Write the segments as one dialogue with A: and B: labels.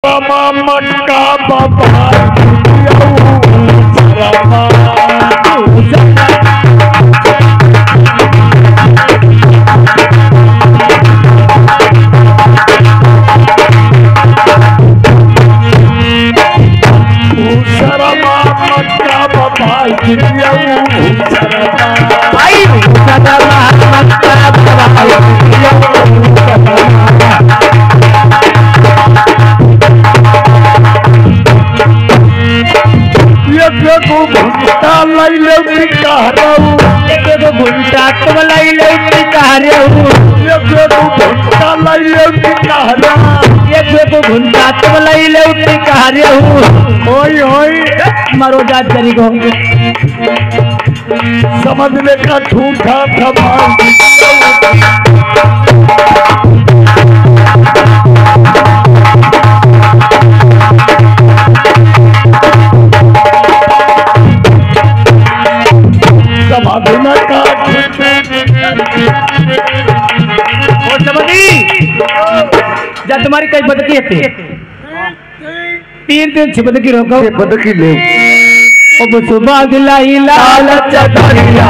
A: मटका बाबा घुंटा लाई ले घुंटा तुम लाई ले घुंटा लाई ले घुंटा तुम लाई ले होई
B: मारो जात करी को
A: समझने का ठूठा था
B: जब तुम्हारी कई बदकी है तीन छिपदकी रोको
A: बदकी ले
B: अब सुबह दिलाई लाल चदरिया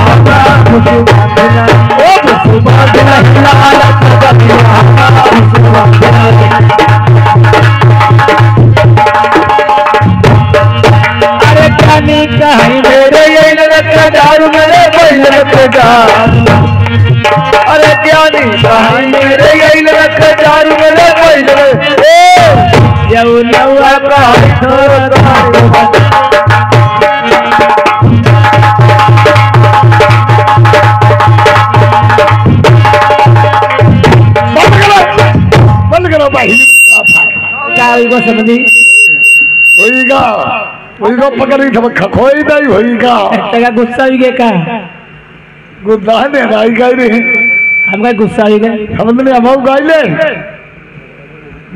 B: अब सुबह दिलाई लाल चदरिया अरे जानी कहीं मेरे ये दारू मेरे अरे ज्ञानी कहीं मेरे यही दारू मेरे
A: बंद करो भाई होईगा पकड़ी खोई नहीं होईगा
B: गुस्सा भी गए का
A: गुस्सा ने गाई गाई रे
B: हम का गुस्सा भी गए
A: समझ में अब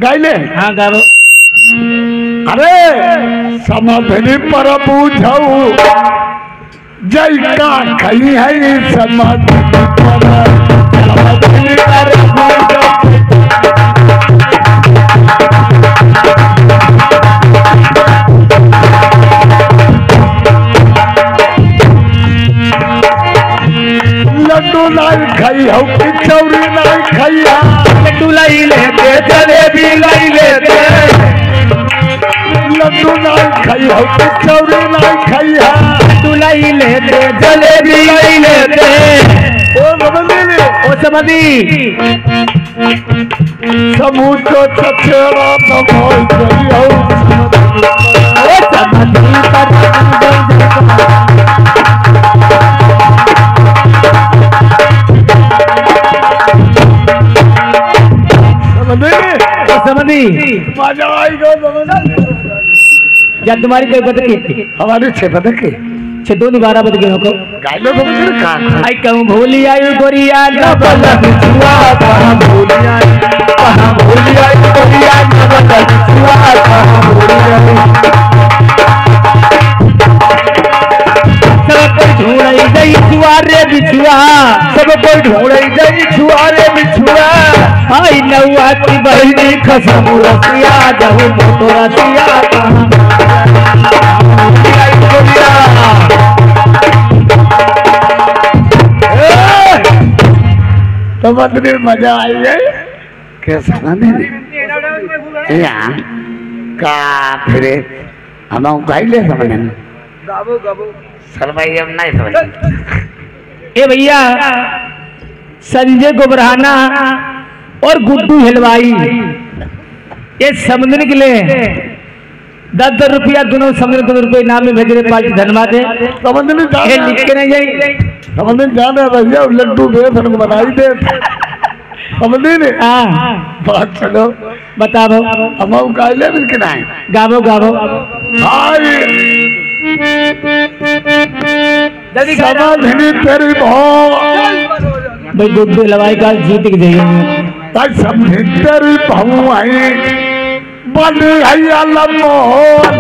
A: गाई ले
B: हाँ गाओ
A: अरे समाधि पर पूछऊ जय का खई है समाधि लड्डू लाई खाई हो किचौरी लाई खाई
B: लड्डू लाई लेते जलेबी लाई लेते
A: लड्डू लाई खाई हो किचौरी लाई खाई
B: लड्डू लाई लेते जलेबी लाई लेते ओ समझी
A: समूचो छछेड़ा नमोई करी हो
B: ओ समझी समझी
A: मजा आएगा
B: जब तुम्हारी कई बदके
A: हमारे 6 बदके
B: 6 2 12 बदके हो
A: गाइलो समझ का
B: आई कहूं भूली आई गोरिया डबल छुआ कहां भूली आई गोरिया डबल छुआ कहां भूली आई सब कोई ढूंढई गई छुआरे बिछुआ
A: सब कोई ढूंढई गई छुआरे बिछुआ
B: आई नौआ की बहनी खसम रसिया जहू मोटो रसिया
A: तो बदले मजा आई है कैसा ना यहाँ का फिर हम गाई ले समझे
B: गाबो गाबो
A: सर भाई हम नहीं समझे
B: ए भैया संजय गोबराना और गुड्डू हलवाई ये समझने के लिए 10-10 रुपया दोनों समझने 2 रुपये नाम में भेज रहे पार्टी धन्यवाद है
A: समझने
B: लिख के नहीं जाए
A: समझने जाना भैया लड्डू दे धन बनाई दे समझे ने बात चलो
B: बताओ
A: हम गाइले बिल्कुल नहीं
B: गावो गावो
A: समझनी तेरी
B: भाई गुड्डू हलवाई का जीत के जाइए
A: समझी तेरी बहु आई बन मोल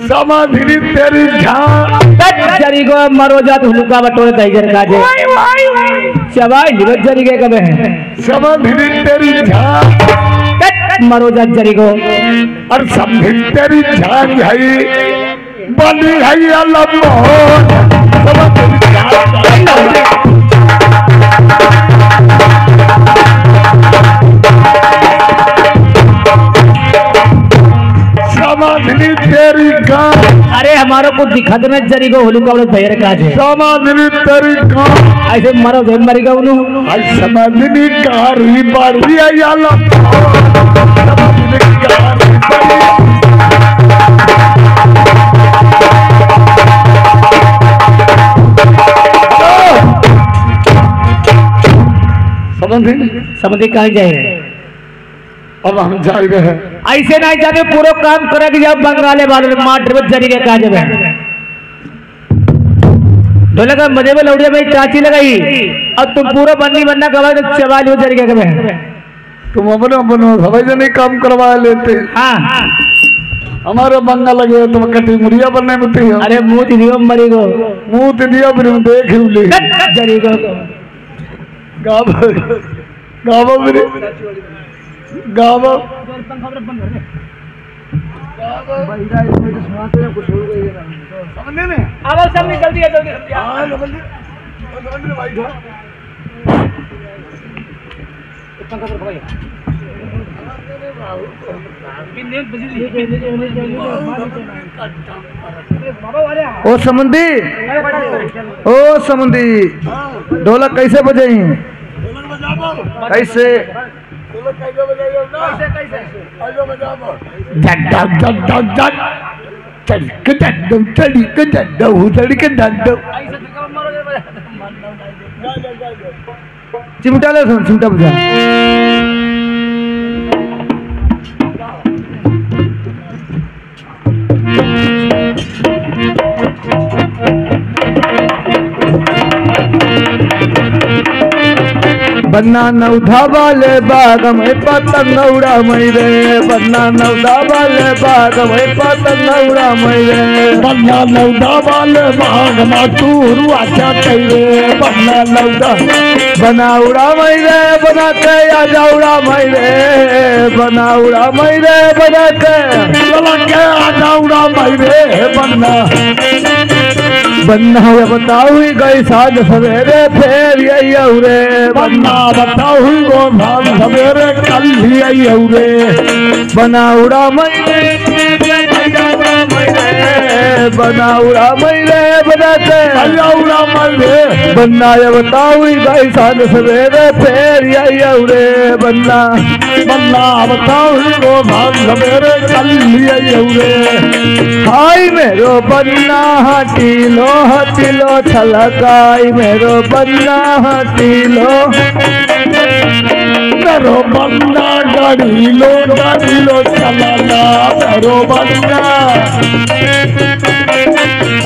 A: समाधि तेरी झां
B: जरी को मरो जात हुलका बटोरे तैजर काजे चबाई लिबत जरी के कबे
A: समाधि तेरी झां
B: मरो जात जरी को
A: और समधि तेरी झां है बनी है अल्लाह समाधि तेरी का
B: अरे हमारो को दिखा दे ना जरी को हुलका बटोरे तैजर काजे
A: समाधि तेरी का
B: ऐसे मरो दे मरी का उनु
A: आई समाधि का री बारी है अल्लाह समाधि का री बारी
B: समझे कहाँ जाए
A: अब हम जाएंगे हैं
B: ऐसे नहीं जाते पूरा काम करेंगे जब बंगाले वाले मार जरी के कहा जब ढोले का मजे में लौड़िया में चाची लगाई अब तुम पूरा बन्नी बनना कहा तो चवाल हो जरी के कब
A: तुम अपने बनो सभी जने काम करवा लेते
B: हाँ
A: हमारे बंगा लगे तुम कटी मुड़िया बनने में थी
B: अरे मुंह दियो मरी को
A: मुंह दिया फिर देख ली
B: जरी को
A: गावा गावा मेरे गावा समझने में
B: आवाज सब निकल दिया जल्दी
A: हाँ समझ ले भाई
C: ओ समुंदी ढोलक कैसे बजाई कैसे चिमटा ले सुन चिमटा बजा बन्ना नौधा वाले बाग में पतंग उड़ा मैरे बन्ना नौधा वाले बाग में पतंग उड़ा मैरे
A: बन्ना नौदा वाले बाग में तू रुआचा करे बन्ना नौदा
C: बना उड़ा मैरे बना के आजा उड़ा मैरे बना उड़ा मैरे बना के
A: चला के आजा उड़ा मैरे बन्ना
C: बन्ना बताऊ गई साज सवेरे फेर यही औरे
A: बन्ना बताऊ गो भाग सवेरे कल ही आई औरे
C: बना उड़ा मैरे बना उड़ा मैरे बना के
A: उड़ा मैरे
C: बन्ना बताऊ गई साज सवेरे फेर यही औरे बन्ना
A: बन्ना बताऊ गो भाग सवेरे कल ही आई औरे
C: हाय मेरो बन्ना हटीलो हटीलो छलकाई मेरो बन्ना हटीलो
A: मेरो बन्ना गाड़ीलो चलाना मेरो बन्ना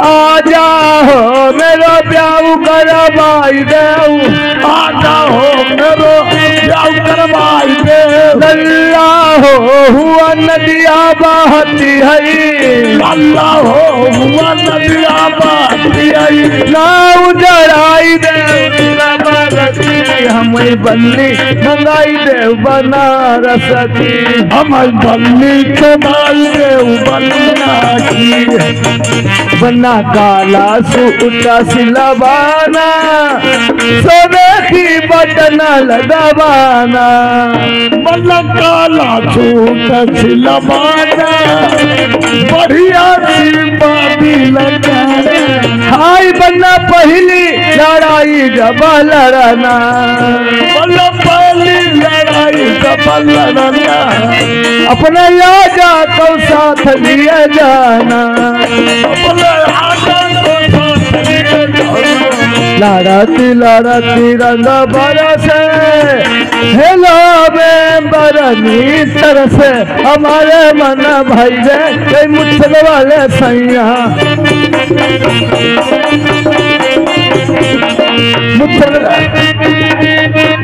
C: आजा हो मेरो ब्याह करवाई देऊ
A: आजा हो मेरो ब्याह करवाई दे
C: लल्ला हो हुआ नदिया बहती है
A: लल्ला हो हुआ नदिया बहती है
C: नाव जड़ाई दे हमें बन्नी मंगाई दे बनारस की
A: हमें बन्नी चुनाई दे बन्ना की
C: बन्ना काला सूटा सिलवाना सोने की बटन लगावाना
A: बन्ना काला सूट सिलवाना बढ़िया सी बाती लगाना
C: हाय बन्ना पहली लड़ाई जब लड़ना
A: बन्ना पहली लड़ाई जब लड़ना
C: अपने राजा को साथ लिए जाना
A: अपने आजा को साथ लिए जाना
C: लड़ती रंग बरस हेलो में बरनी तरस हमारे मन भाई रे मुझसे वाले सैया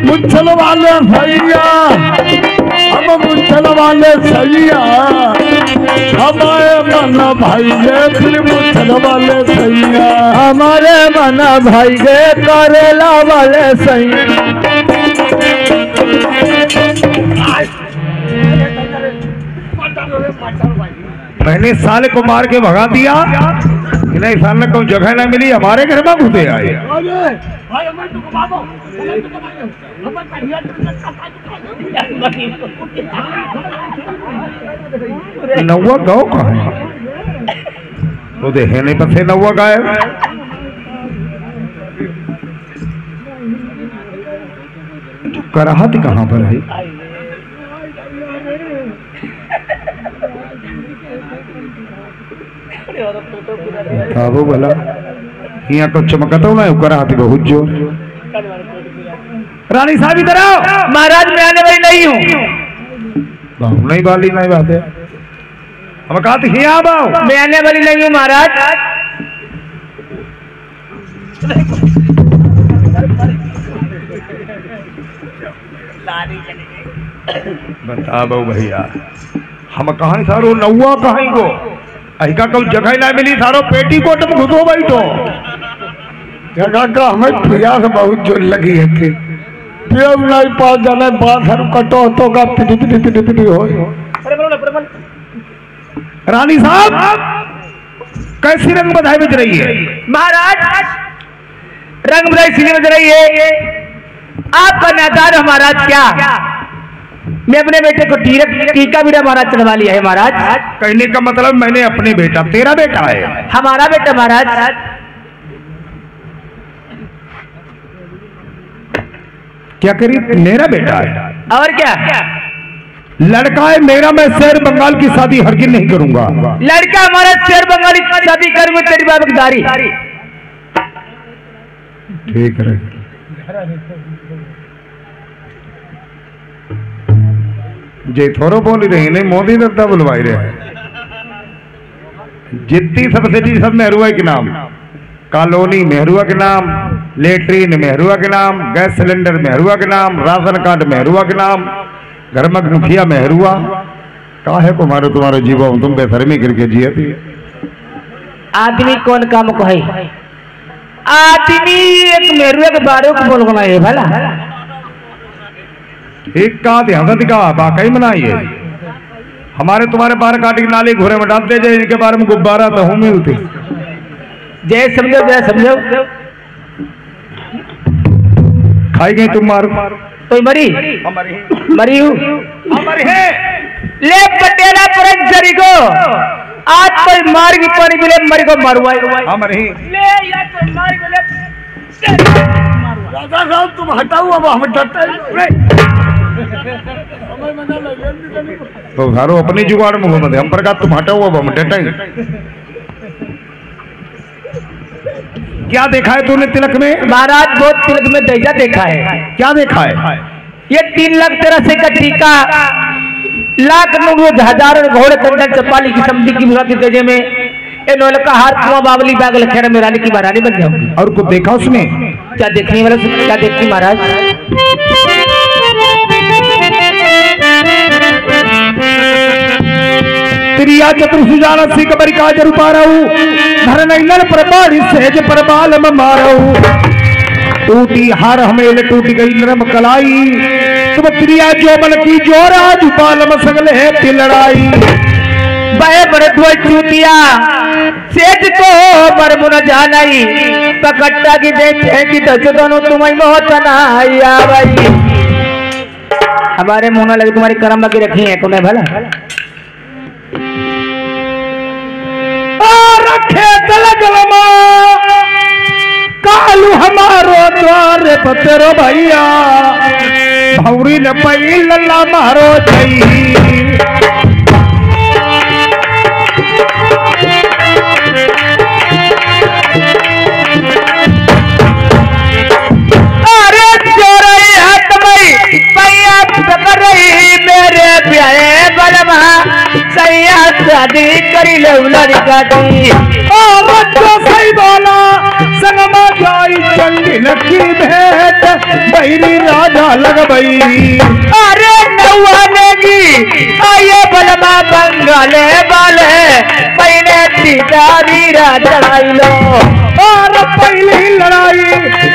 A: मुच्छल वाले भैया हम मुचल वाले सैया हमारे मना भाई गे फिर मुचल वाले सैया
C: हमारे मना भाई गे करेला वाले सैया।
B: मैंने साले को मार के भगा दिया कि नहीं, साले को जगह ना मिली, हमारे घर में घुसे आए। नौवा गाँव कहाँ है? तो देखे नहीं पते नौवा गायब। कराहत कहाँ पर है? वो बोला यहाँ तो चमकता ना कराहत बहुत जोर। रानी साहब इधर आओ।
C: महाराज मैं आने वाली नहीं हूँ।
B: नहीं वाली नहीं बात है, हम कहा थी यहाँ आओ।
C: मैं आने वाली नहीं हूँ महाराज।
B: बता बो भैया, हम कहा सारो नौवा कहीं को अहिका कल जगह ना मिली, सारो पेटी कोट में घुसो बैठो।
A: जगह का हमें प्यास बहुत जोर लगी है थी, प्यास नहीं पास जाने बाहर कटो तो का पिटी पिटी पिटी पिटी हो।
B: रानी साहब कैसी रंग बधाई बज रही है?
C: महाराज रंग बधाई सीने बज रही है। आपका नादार महाराज क्या, मैं अपने बेटे को टीका भी महाराज चढ़वा लिया है महाराज।
B: कहने का मतलब मैंने अपने बेटा, तेरा बेटा है?
C: हमारा बेटा महाराज।
B: क्या करी? मेरा बेटा है
C: और क्या?
B: लड़का है मेरा, मैं शेर बंगाल की शादी हरगिज नहीं करूंगा।
C: लड़का हमारा शेर बंगाली शादी करूंगा तेरी बाप की दारी।
B: ठीक है, जे थोरो बोल रही नहीं, मोदी दत्ता बुलवाई रहे जितनी सब्सिडी सब मेहरुआ के नाम, कॉलोनी मेहरुआ के नाम, लेटरीन मेहरुआ के नाम, गैस सिलेंडर मेहरुआ के नाम, राशन कार्ड मेहरुआ के नाम, घर में मुखिया मेहरुआ। काहे को मारो तुम्हारे जीवन तुम बेशर्मी करके जिए थी।
C: आदमी कौन काम को है? आदमी एक मेहरुआ के बारे को बोल गया है भला।
B: एक का ध्यान दिखा बाकई बनाइए। हमारे तुम्हारे बार काटी नाली घोरे में डालते जाए, इनके बारे में गुब्बारा तो हूँ मिलती।
C: जय समझो जय समझो।
B: खाई गई तुम मारो
C: कोई मरी मरी हूँ ले पटेला परंजरी को आज कोई मार की पानी मिले मरी को मारुआई ले या तो मार को ले।
A: राजा साहब तुम हटाओ, अब हम डरते
B: तो सारो अपनी जुगाड़ में घूमते, हम पर का तुम हटाओ, अब हम डटेंगे। क्या देखा है तूने तिलक में?
C: महाराज बहुत तिलक में दैजा देखा है।
B: क्या देखा है?
C: ये 3,83,000 का टीका, लाख हजार घोड़े कंडन चपाली की समझी की बुला के तेजे में नोल का हाथ कुआं बावली बागल खेर में रानी की महारानी बन जाऊंगी।
B: और कुछ देखा उसमें?
C: क्या देखने वाला, क्या देखती महाराज?
B: त्रिया चतुर्भुजान सी कबरी काज रूपारऊ धर नैलन प्रबाड़ी सहज प्रबाल में मारऊ टूटी हार हमेल टूटी गई नरम कलाई तुम त्रिया जोबन की जोर आज बाल में सगले है लड़ाई
C: बहे बड़े दुआ चूतिया सेज को बरमुन जानाई पकट्टा की देखे की तो दोनों तुम्हें बहुत नाया भाई हमारे मुंह लगे तुम्हारी करम की रखी है तुम्हें भला
B: रखे तलगलमा कालू हमारो द्वार पतरो भैया भौरी न पई लल्ला मारो छई
C: अरे चोरई हाथ में पैया पकड़ रही मेरे प्यारे बलमा सैया शादी करी ले लड़का की।
B: औरत तो सही बोला संगमा जाई चंडी लकी भेंट बहरी राजा लग गई।
C: अरे नौवानेगी आये बलमा बंगाले वाले पहले तीतारी चढ़ाई लो।
B: और पहली लड़ाई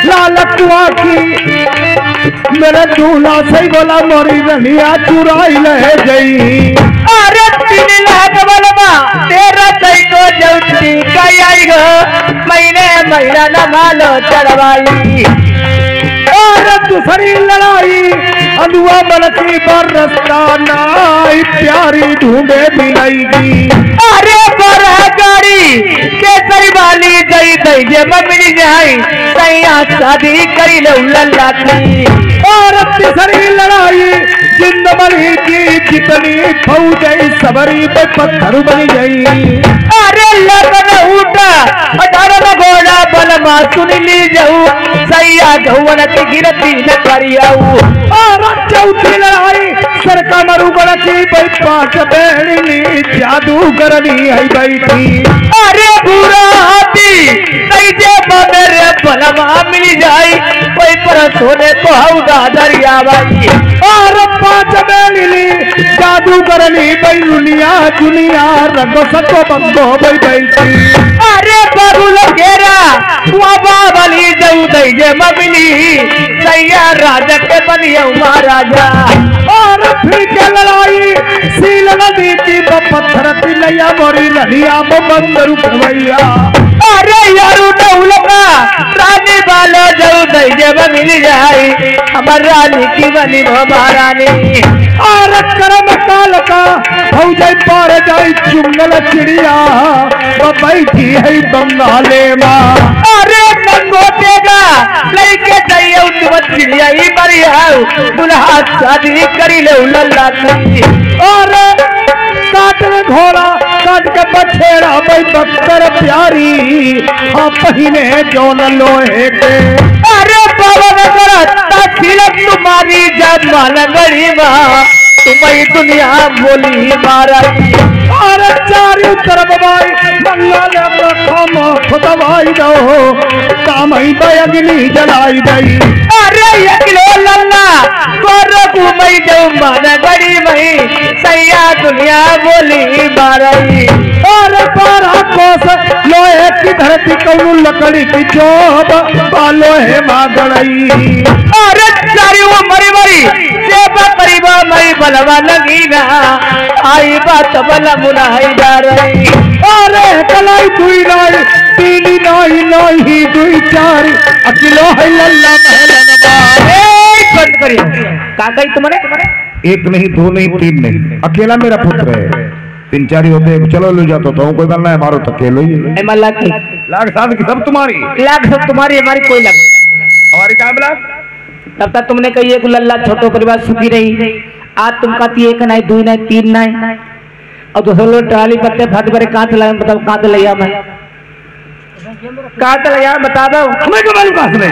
B: लाल कुआ की मेरे दूल्हा सही बोला मोरी रनिया चुराई ले गई।
C: अरे 3 लाख बलमा तेरा सही को जौती कई गो महीने महीना न मालो चढ़वाई।
B: और दूसरी लड़ाई अनुआ मलकी पर रास्ता नाई प्यारी ढूंढे मिलेगी।
C: अरे बड़ा गाड़ी केसरी वाली दई दई जे मिल जाई सैया शादी करी ले लल्ला की।
B: और तीसरी लड़ाई जिंदमरी की जितनी फौज सबरी पे पत्थर बन गई।
C: अरे लगन उठा 18 घोड़ा बलमा सुन ली जाऊ सैया गौवन की गिरती न करियाऊ।
B: और चौथी लड़ाई सरका मरुगढ़ की पांच बेड़नी जादूगरनी आई बैठी।
C: अरे बुरा हाथी कैसे मेरे बलमा मिल जाई कोई पर सोने को हौदा दरिया भाई।
B: और 5 बेड़नी जादूगरनी बैलुनिया दुनिया रंगो सको बंगो बैठी।
C: अरे बबुल घेरा बाबा वाली जाऊ दई जे मिली सैया राजा के बनिया महाराजा।
B: और फिर के लड़ाई सील नदी की पत्थर पिलैया मोरी नदिया बंदरू खवैया।
C: अरे यारू डौलका रानी बालो जाऊ दई जे मिल जाई हमर रानी की बनी महारानी।
B: और करम काल का फौज पार जाई चुंगल चिड़िया वो बैठी है बंगाले माँ।
C: अरे नंगोटेगा लइके जाइए तुम चिड़िया ही मरियाऊ दुल्हा शादी करी ले लल्ला की।
B: और काट घोड़ा काट के बछेड़ा भाई बख्तर प्यारी हाँ पहिने जोन लोहे के।
C: अरे पवन करता तिलक तुम्हारी जजमान गड़ी माँ तुम्हारी दुनिया बोली माराई।
B: और चारों तरफ भाई मंगल रखम खुदवाई दो कामई बयगनी जलाई गई।
C: अरे यकलो लल्ला गोरो घूमई जाऊ मन गड़ी मई सैया दुनिया बोली माराई।
B: और 12 कोस लोहे की धरती कौन लकड़ी की चोब लोहे माँ गड़ई।
C: अरे चारी वो मरी मरी सेवा करीबा मई बलवा लगी ना आई बात बला मुनाई जा रही।
B: अरे कलाई दुई नाई तीनी नाई नाई दुई चार अकिलो है लल्ला महलनवा।
C: बंद करिए का गई तुम्हारे
B: 1 नहीं 2 नहीं 3 नहीं अकेला मेरा पुत्र है 3 4 होते चलो ले जाता तो कोई बनना है मारो तो अकेलो ही लाख साथ की सब तुम्हारी
C: लाख सब तुम्हारी हमारी कोई लाख
B: हमारी क्या लाख।
C: तब तक तुमने कही एक लल्ला छोटो परिवार सुखी रही आज तुम कहती 1 नहीं 2 नहीं 3 नहीं और दूसरे लोग ट्राली पत्ते फट बड़े कहाँ चलाए बताओ कहाँ तो लिया मैं कहाँ तो लिया बता दो
B: हमें तो मालूम कहाँ से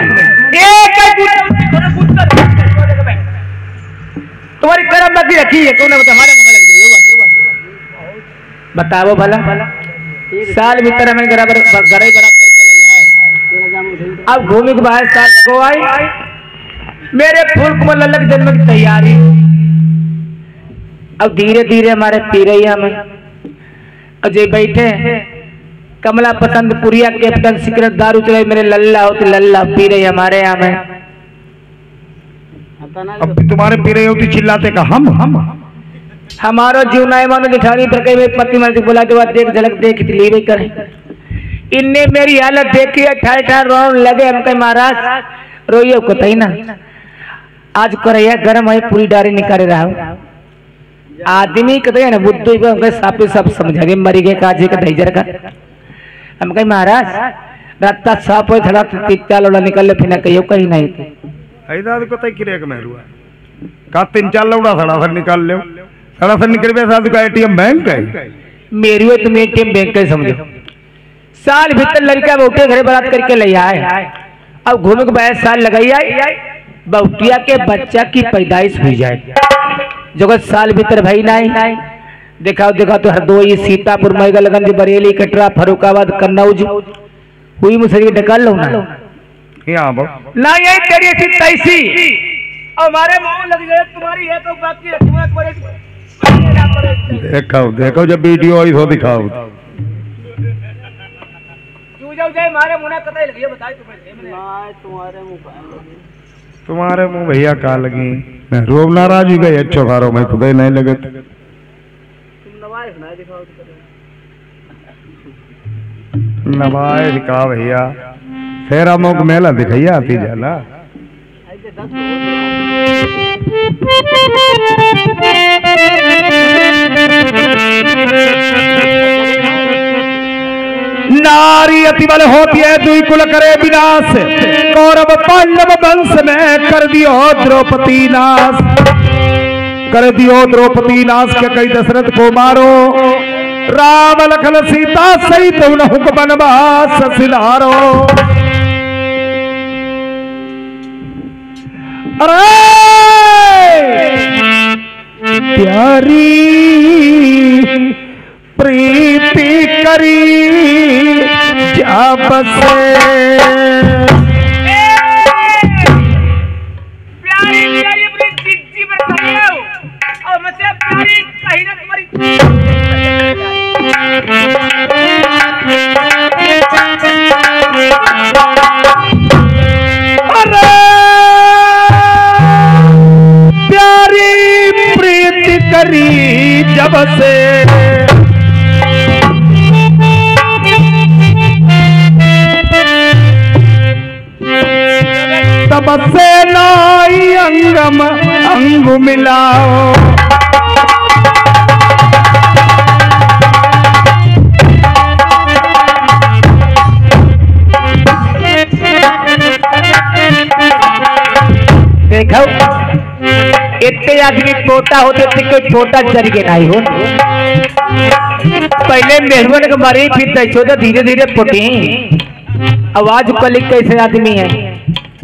C: तुम्हारी करम बाकी रखी है कौन बता हमारे मुंह लग बताओ भला साल भीतर हमें बराबर घर ही बराबर करके ले आए अब घूमी के बाहर साल लगो आई मेरे फूल कुमार लल्लक जन्म की तैयारी अब धीरे धीरे हमारे पी रही हमें अजय बैठे कमला पसंद पुरिया कैप्टन सिगरेट दारू चले मेरे लल्ला होते लल्ला पी रही हमारे यहाँ में।
B: अब तुम्हारे पी रही होती चिल्लाते का हम
C: हमारो जीवना मानो जिठानी पर कई पति मन से बोला के बाद देख झलक देख ली भी करे इनने मेरी हालत देखी ठार ठार रोन लगे हम कहीं महाराज रोइए को तही ना आज करैया गरम है पूरी डारी निकाले रहा हूँ आदमी कहते हैं ना बुद्धू सापे सब समझा गए मरी गए काजे का ढैजर का हम कहीं महाराज रास्ता साफ हो थोड़ा तित्ता लोड़ा निकल ले फिर कहियो कहीं नहीं थे
B: ऐदा को तय किरे के मेरुआ का 3-4 लौड़ा सड़ा सर निकाल ले सड़ा सर निकल बे साधु का एटीएम बैंक है
C: मेरी हो तुम एटीएम बैंक का समझो साल भीतर लड़का बहुटे घरे बारात करके ले आए अब घूमे के बाद साल लगाई आई बहुटिया के बच्चा की पैदाइश हुई जाए जगत साल भीतर भाई नहीं दिखाओ दिखाओ तो हरदोई सीतापुर मैगलगंज बरेली कटरा फरुखाबाद कन्नौज हुई मुझसे निकाल लो ना
B: यहाँ
C: ना यही तेरी ऐसी तैसी और हमारे मुंह लग गए तुम्हारी है तो बाकी है तुम्हारे
B: देखो देखो जब वीडियो आई तो दिखाओ
C: जाए मारे मुंह कतई लगी बताए
B: तुम्हारे मुंह भैया का लगी रोब नाराज ही गए अच्छो खारो मैं खुद ही नहीं लगे नवाज का भैया फेरा मुख मेला दिखाइया आती जाला नारी अति बल होती है दुई कुल करे विनाश कौरव पांडव वंश में कर दियो द्रौपदी नाश कर दियो द्रौपदी नाश के कई दशरथ को मारो राम लखन सीता सहित हुक बनवास सिलारो अरे प्यारी प्रीति करी जब से
C: प्यारी प्यारी अपनी चिट्ठी पर करियो और मुझसे प्यारी कहीं ना तुम्हारी
B: अरे प्यारी प्रीति करी जब से तब से नाई अंगम अंग मिलाओ
C: देखो इतने आदमी पोता होते थे कोई छोटा जरिए नहीं हो पहले मेहमान के मारे फिर दसो तो धीरे धीरे पुटी आवाज कल कैसे आदमी है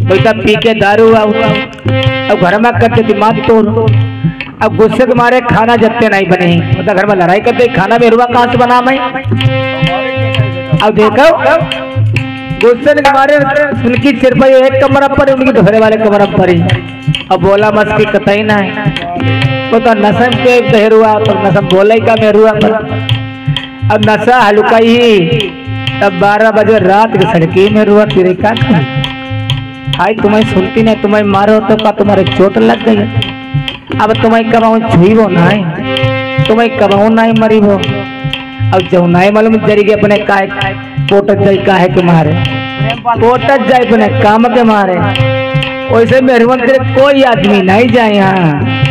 C: पैसा पी के दारू अब घर में करते दिमाग तोड़ अब गुस्से के मारे खाना जत्ते नहीं बने मतलब घर में लड़ाई करते खाना मेहरुआ कहाँ से बना मैं अब देखो गुस्से के मारे उनकी सिर पर एक कमरा पर उनकी ढोरे वाले कमरा पर ही अब बोला मस्ती कतई ना है वो तो नशम के मेहरुआ पर नशम बोला ही का मेहरुआ पर अब नशा हल्का ही तब 12 बजे रात की सड़की में रुआ तेरे का हाय तुम्हें सुनती नहीं तुम्हें मारो तो का तुम्हारे चोट लग गई अब तुम्हें कबाऊ छुई वो ना तुम्हें कबाऊ ना मरी वो अब जो नहीं मालूम जरी के अपने का पोटत जाए का है के मारे पोटत जाए अपने काम के मारे वैसे मेहरबान तेरे कोई आदमी नहीं जाए यहाँ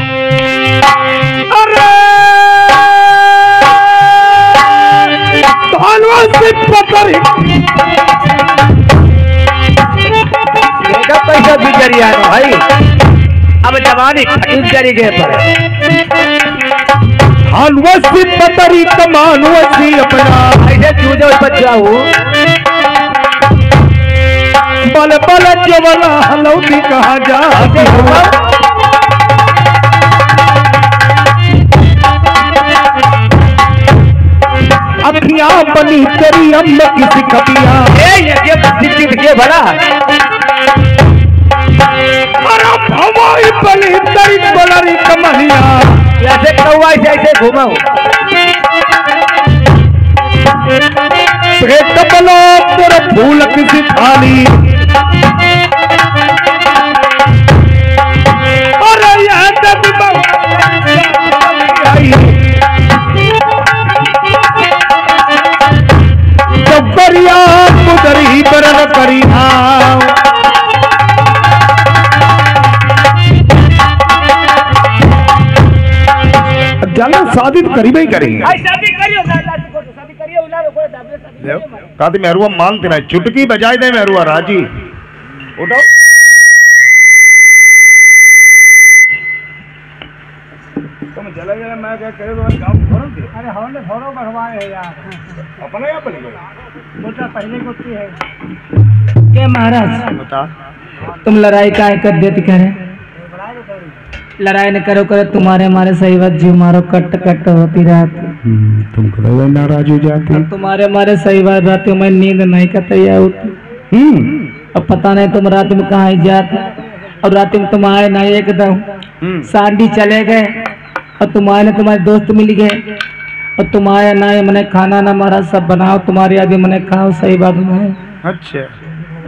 C: पैसा बिजरिया भाई अब जवानी खटी जरी गए पर
B: हलवसी पतरी कमानवसी अपना
C: ऐसे चूजे बच्चा हूँ
B: बल बल जवला हलौती कहा जा अखियां बनी तेरी अम्म किसी कबिया
C: ये भला
B: अरे हवाई बनी तेरी बलरी कमलिया
C: ऐसे कौवा ऐसे घूमा
B: पेट बलो तेरा फूल किसी थाली अरे करिया मुदरी बरन करी जाना शादी तो करी भाई करेंगे शादी मेहरुआ मांगते ना चुटकी बजाए दे मेहरुआ राजी उठाओ तुम चले गए मैं क्या करे गाँव छोड़ो
C: अरे हमने थोड़ा बढ़वाए है यार
B: अपने यहाँ बनी
C: बेटा पहले कुत्ती है क्या महाराज
B: बता
C: तुम लड़ाई का कर देते कह रहे
B: लड़ाई न करो करो तुम्हारे हमारे सही बात जीव मारो कट कट होती रात।
A: तुम कभी नाराज हो जाते।
B: तुम्हारे हमारे सही बात रात में नींद नहीं करते होती। अब पता नहीं तुम रात में कहाँ जाते और रात में तुम आए नहीं एकदम सांडी चले गए और तुम्हारे तुम्हारे दोस्त मिल गए और तुम आए ना मैंने खाना ना मारा सब बनाओ तुम्हारे आगे मैंने खाओ सही बात में।
A: अच्छा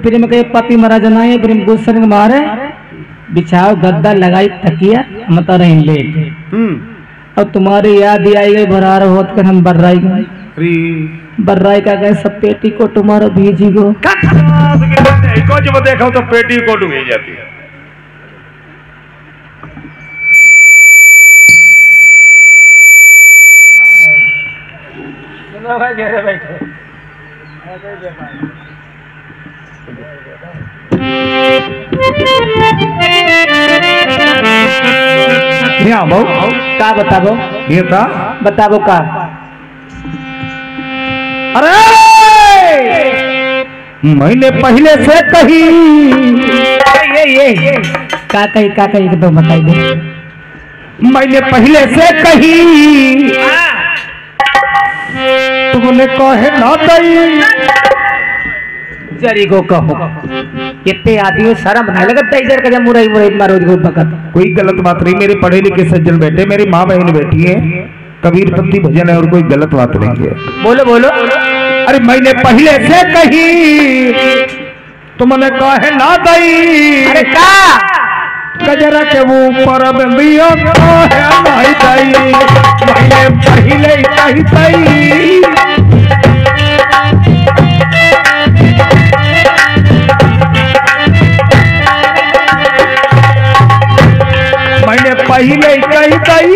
B: फिर मैं कहे पति महाराज ना है फिर गुस्से में मारे बिछाओ गद्दा लगाई तकिया मत रही लेट और तुम्हारी याद ही आई गई भरार होत कर हम बर्राई गए बर्राई का गए सब पेटी को तुम्हारा भीजी गो
A: को जब देखो तो पेटी को डूबी जाती है।
B: भाई घेरे बैठे का बताबो
A: ये था
B: बताबो का।
A: अरे मैंने पहले से कही
B: ये का कही तो बताई दे।
A: मैंने पहले से कही तुमने कहे ना दई
B: जरी को कहो कितने आदमी शर्म नहीं लगता इधर का मुरई मुरई मारो बकत।
A: कोई गलत बात नहीं मेरे पढ़े लिखे सज्जन बैठे मेरी माँ बहन बैठी है कबीर पंथी भजन है और कोई गलत बात नहीं है।
B: बोलो बोलो।
A: अरे मैंने पहले से कही तुमने कहे ना दई।
B: अरे का
A: गजरा के ऊपर बिंदियों है नहीं दई मैंने पहले कही दई। मैंने पहले कही दई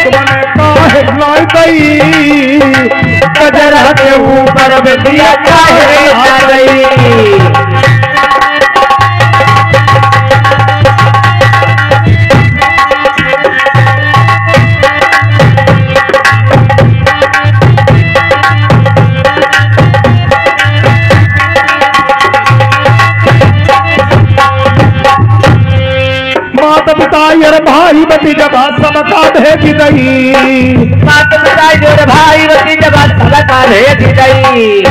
A: तुमने कहे नहीं दई गजरा के ऊपर बिंदिया काहे ना दई। भाई भतीजा बात सबका भेज दई
B: मात पिताई और भाई भतीजा बात सबका भेज दई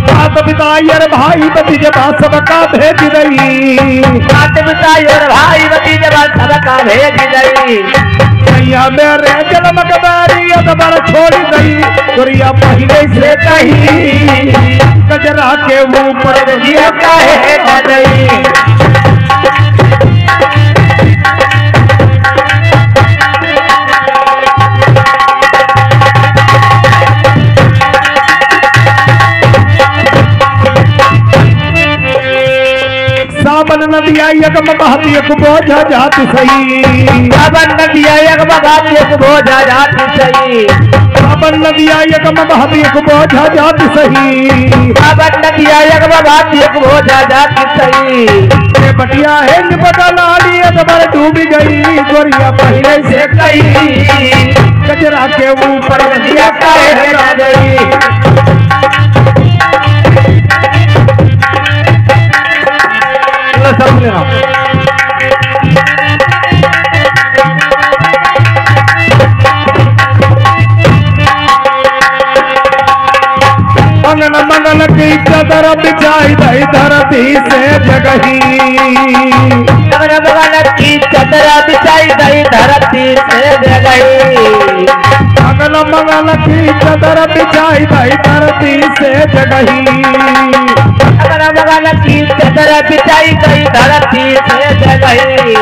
A: मात पिताई और भाई भतीजा बात सबका भेज दई
B: मात पिताई और भाई भतीजा बात सबका भेज दई।
A: मैया मेरे जन्म कबारी अदबर छोड़ दई गोरिया पहले से कही गजरा के ऊपर
B: ये काहे ना दई।
A: सावन नदिया यगम बहती एक बोझा जात सही
B: सावन नदिया यगम बहती एक बोझा जात सही
A: सावन नदिया यगम बहती एक बोझा जात सही
B: सावन नदिया यगम बहती एक बोझा जात सही।
A: ये बटिया है निपटा नाली अदबर डूब गई गोरिया पहले से कही गजरा के ऊपर नदिया काहे ना गई। मंगल मंगल की चादर बिछाई दई धरती से जगही
B: मंगल मंगल की चादर बिछाई दई धरती से जगही
A: मंगल मंगल की चादर बिछाई दई धरती से जगही
B: मंगल मंगल की चादर बिछाई दई धरती से जगही।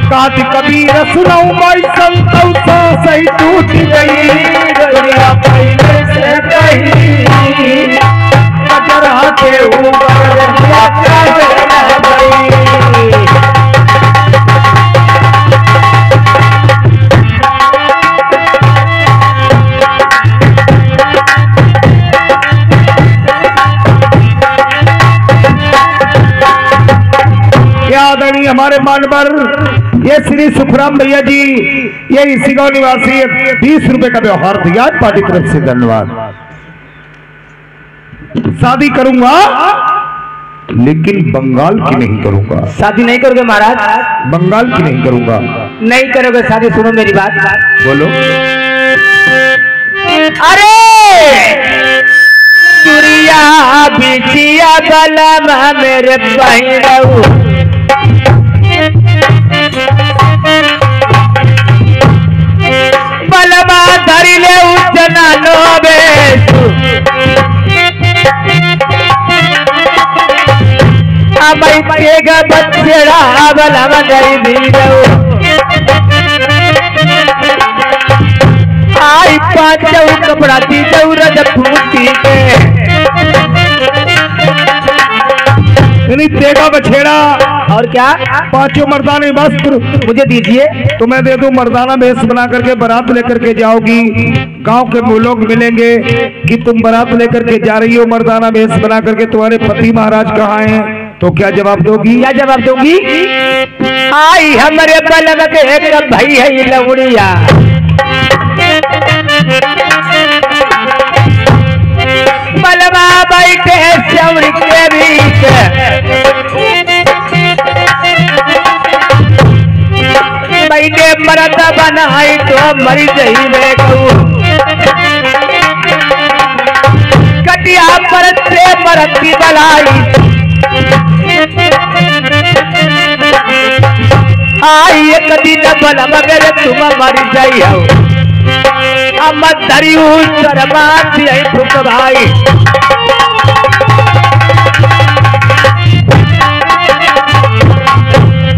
A: काट कबीर सुनाऊ माई संतौ सही टूट गई गोरिया पहले से कही गजरा के ऊपर काहे ना गई। आदरणीय हमारे मानवर ये श्री सुखराम भैया जी ये इसी गांव निवासी 20 रुपए का व्यवहार दिया पार्टी तरफ से धन्यवाद। शादी करूंगा लेकिन बंगाल की नहीं करूंगा।
B: शादी नहीं करोगे महाराज?
A: बंगाल की नहीं करूंगा।
C: नहीं करोगे शादी, सुनो मेरी बात।
A: बोलो।
C: अरे चुरिया बिछिया बलम मेरे बहिरऊ, बलमा धरी ले उजना लो बेसु, अमई तेगा बच्चेड़ा बलमा धरी दीजऊ, आई पांचऊ कपड़ा दीजऊ रज फूटी के,
A: नहीं तेगा बछेड़ा
C: और क्या
A: 5 मर्दाने वस्त्र
C: मुझे दीजिए।
A: तो मैं दे दूं। मर्दाना भेष बना करके बारात लेकर के जाओगी, गांव के लोग मिलेंगे कि तुम बारात लेकर के जा रही हो मर्दाना भेष बना करके, तुम्हारे पति महाराज कहाँ हैं, तो क्या जवाब दोगी?
C: क्या जवाब दूंगी? आई हमारे बलम के एक भाई है ये लवड़िया, बलमा बैठे चौड़ी के बीच, बैठे मरद बनाई तो मरी जही में कटिया परत से मरद की बलाई, आई एक दिन बलम मेरे तुम मरी जाई हो, अमत धरी शर्मात फुक भाई,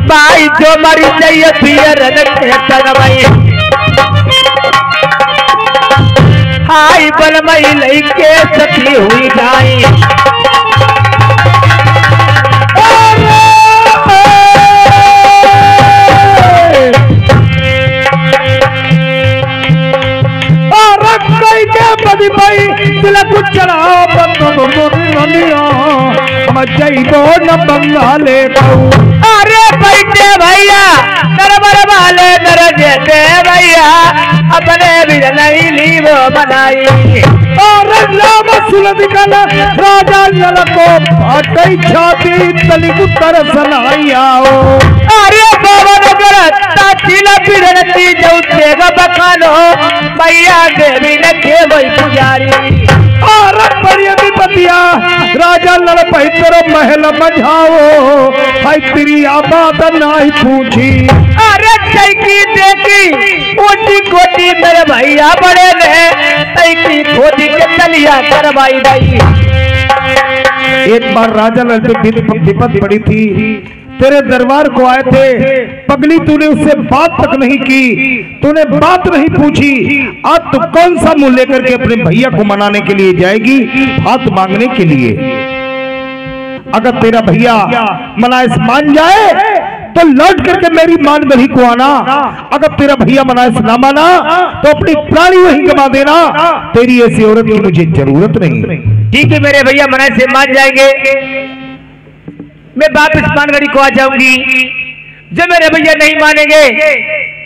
C: भाई जो मरी चाहिए पियर भाई, हाई बलमई लईके सखी हुई गाई,
A: भाई तिलक चढ़ाओ न बंगाले।
C: अरे बैठे भैया नरबर वाले नर जेते भैया, अपने भी नहीं ली वो बनाई,
A: और राजा जल को फाटई छाती तलिक तरसन आओ।
C: अरे बाबा नगर ताचिला बिरनती जौते बखानो भैया देवी ने के वही पुजारी,
A: और बड़ी अधिपतिया राजा लड़ पही तेरो महल बजाओ, हाय तेरी आबाद नहीं पूछी।
C: अरे चैकी देखी कोटी कोटी मेरे भैया बड़े ने तैकी खोदी के तलिया करवाई गई।
A: एक बार राजा लड़ पे विपत पड़ी थी, तेरे दरबार को आए थे, पगली तूने उससे बात तक नहीं की, तूने बात नहीं पूछी, आज तू कौन सा मुंह लेकर के अपने भैया को मनाने के लिए जाएगी, हाथ मांगने के लिए? अगर तेरा भैया मनाइस मान जाए तो लौट करके मेरी मान गढ़ी को आना, अगर तेरा भैया मनाइस ना माना तो अपनी प्राणी वहीं गवा देना, तेरी ऐसी औरत की मुझे जरूरत नहीं।
C: ठीक है मेरे भैया मनाइस से मान जाएंगे, मैं वापस मानगढ़ी को आ जाऊंगी, जब मेरे भैया नहीं मानेंगे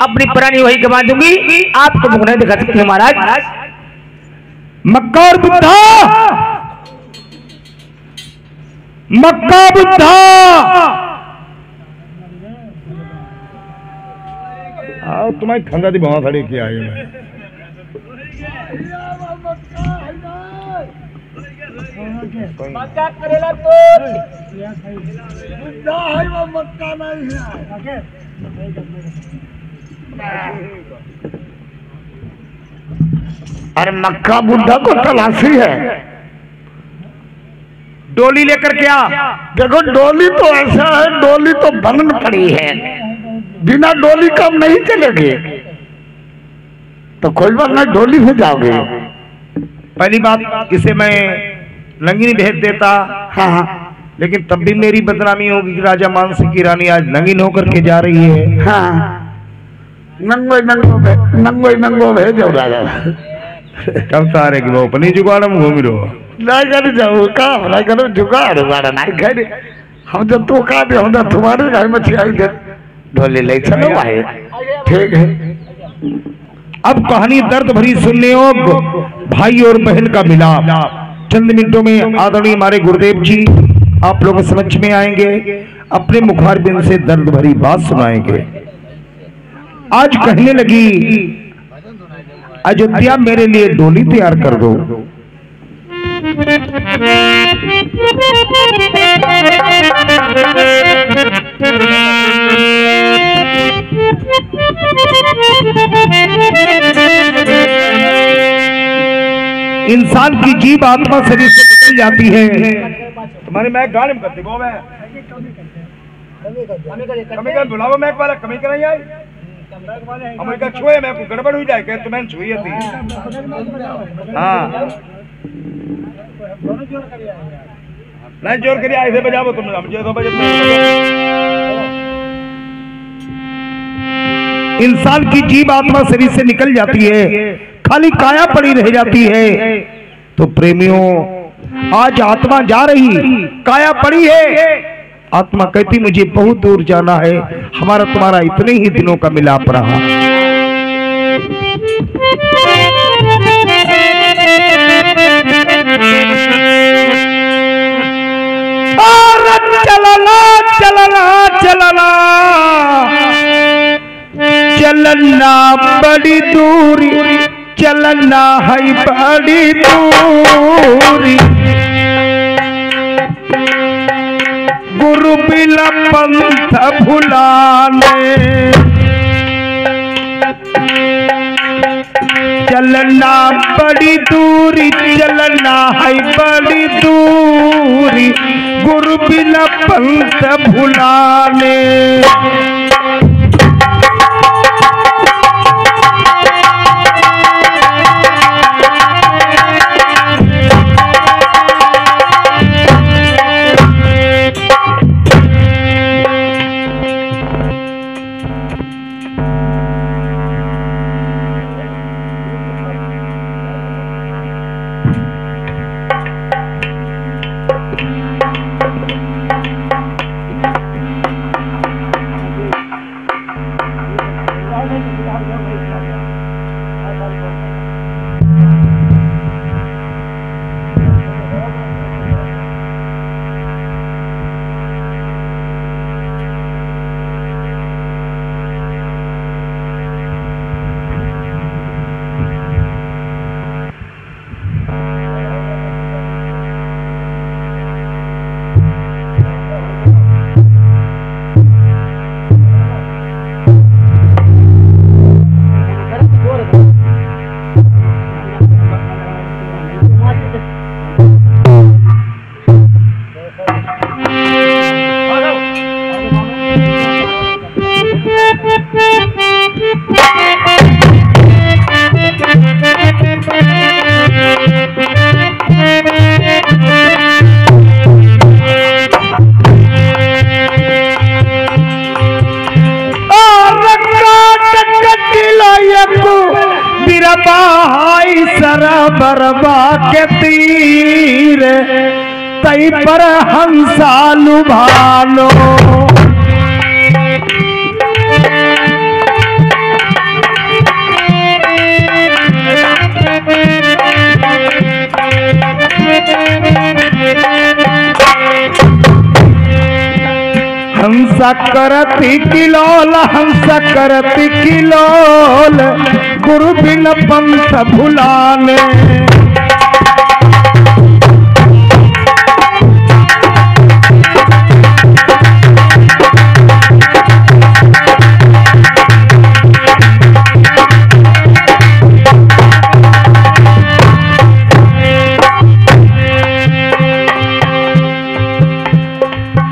C: अपनी प्राणी वही गवा दूंगी, आपको मुख नहीं दिखा सकते महाराज।
A: मक्का और बुद्धा, मक्का बुद्धा, आओ तुम्हारी खंदा दी बहुत खड़ी किया है मैं।
C: मक्का करेला तो
A: बुद्धा है वो मक्का नहीं है।
D: अरे मक्का बुद्धा को तलाशी है,
A: डोली लेकर क्या?
D: देखो डोली तो ऐसा है, डोली तो बंद पड़ी है, बिना डोली का हम नहीं चलेंगे, तो कोई बात नहीं डोली से जाओगे।
A: पहली बात इसे मैं नंगिनी भेज देता,
D: हाँ
A: लेकिन तब भी मेरी बदनामी होगी कि राजा मानसी की रानी आज नंगिन होकर के जा रही है।
D: हाँ नंगो भेजो राजा।
A: कब सारे की वो अपनी जुगाड़ में घूम रहो
D: नहीं कर जाओ काम नहीं करो जुगाड़ उगाड़ नहीं कर, हम जब तो का दे हम तुम्हारे घर में छियाई दे ढोली ले चलो भाई, ठीक है।
A: अब कहानी दर्द भरी सुनने योग्य, भाई और बहन का मिलाप। चंद मिनटों में आदरणीय हमारे गुरुदेव जी आप लोगों समझ में आएंगे, अपने मुखारबिंद से दर्द भरी बात सुनाएंगे। आज कहने लगी अयोध्या मेरे लिए डोली तैयार कर दो। इंसान की जीव आत्मा शरीर से निकल जाती है। तुम्हारी मैं गाड़ी में करती मैं कमी कर बुलाओ मैं वाला कमी कराई आई अमेरिका छुए मैं को गड़बड़ हुई जाए तो मैंने छुई थी। हाँ नहीं जोर करिए ऐसे बजाओ तुम समझे तो बजे। इंसान की जीव आत्मा शरीर से निकल जाती है, खाली काया पड़ी रह जाती है। तो प्रेमियों आज आत्मा जा रही, काया पड़ी है। आत्मा कहती मुझे बहुत दूर जाना है, हमारा तुम्हारा इतने ही दिनों का मिलाप रहा। चलना चलना चलना चलना बड़ी दूरी, चलना है बड़ी दूरी। गुरु बिना पंथ भुलाने, चलना बड़ी दूरी, चलना है बड़ी दूरी। गुरु बिना पंथ भुलाने। बरबा के तीर तई पर हंसा लुभानो। हंसा करती किलोल, हंसा करती किलोल। गुरु बिन पंथ भुलाने।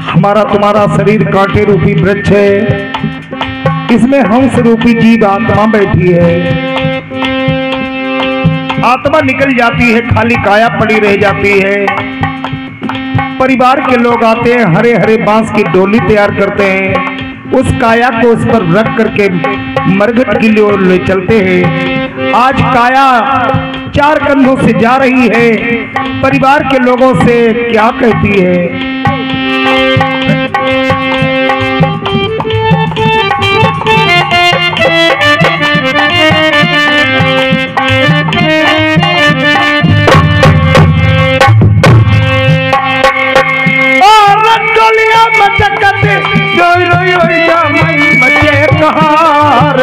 A: हमारा तुम्हारा शरीर कांटे रूपी वृक्ष है, इसमें हंस रूपी जीव आत्मा बैठी है। आत्मा निकल जाती है, खाली काया पड़ी रह जाती है। परिवार के लोग आते हैं, हरे हरे बांस की डोली तैयार करते हैं, उस काया को उस पर रख करके मरघट की ओर ले चलते हैं। आज काया चार कंधों से जा रही है, परिवार के लोगों से क्या कहती है? मचे कहार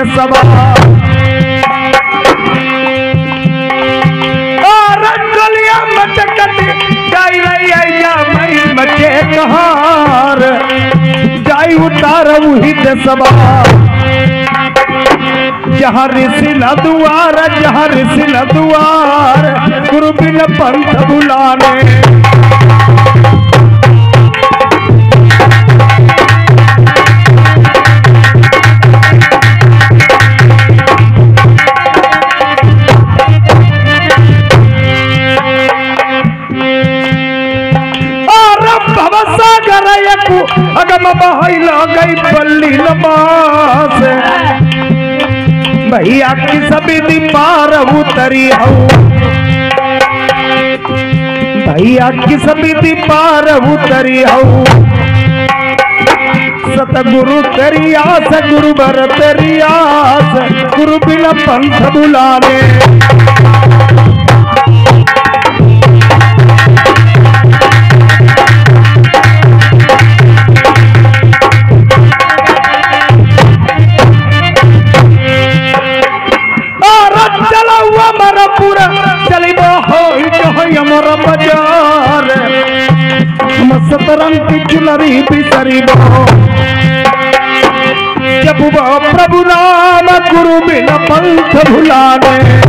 A: सबा और गलिया मचकत जाई रही या मई मचे कहार जाई उतार वही सबा जहाँ ऋषिला दुआर गुरु बिन पंथ बुलाने अगम बहला गई पल्ली लमास भैया की सभी दी पार उतरी हूँ भैया की सभी दी पार उतरी हूँ सतगुरु तेरी आस गुरु बर तेरी आस गुरु बिना पंथ बुलाने अमर बाजार सतरंग की चुनरी बिसरी जब वह प्रभु राम गुरु बिना पंथ भुलाने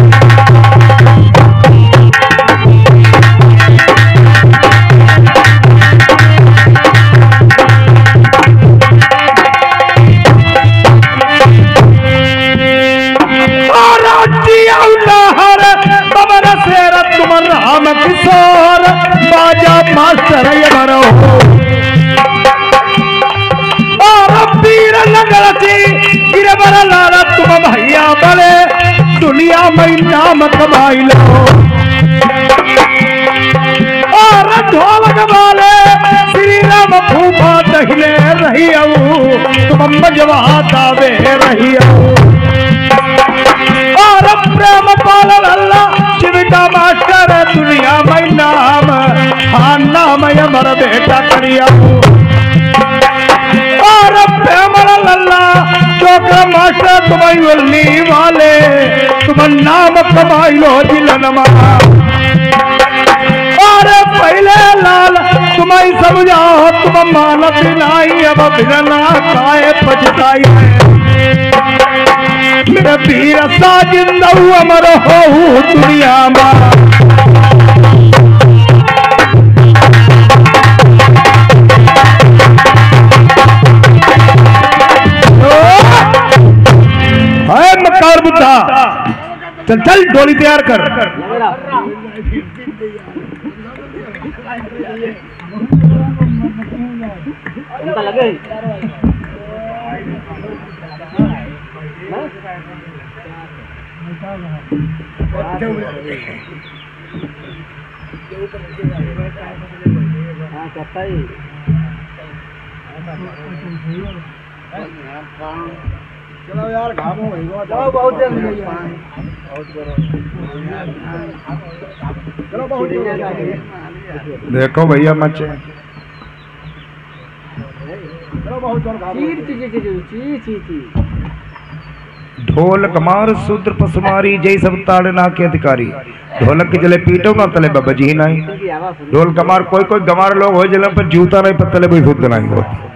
A: राम किशोर बाजा मास्टर यमरो और पीर लगती गिरबर लाला तुम भैया बड़े दुनिया में नाम कमाई लो और ढोलक वाले श्री राम फूफा दहिले रही तुम मजवा दावे रही और प्रेम पाल अल्लाह शिविका मास्टर दुनिया में नाम हाँ नाम अमर बेटा करिया और प्रेम अल्लाह चोकर मास्टर तुम्हारी उल्ली वाले तुम नाम कमाई लो जिलनमा और पहले लाल तुम्हारी समझाओ तुम मानत नहीं अब बिना काए पछताई मेरा पीर साजिंदा अमर हो दुनिया में है मकार बुद्धा चल चल डोली तैयार कर
C: लगे
D: चलो यार घाम हो गई
C: बहुत देर
D: चलो बहुत
A: देखो भैया मचे ढोल कमार शूद्र पसुमारी जय सब ताड़ना के अधिकारी ढोलक के जले पीटो ना तले बजी नहीं ढोल कमार कोई कोई गमार लोग हो जले पर जूता नहीं पर तले भी शुद्ध नहीं होती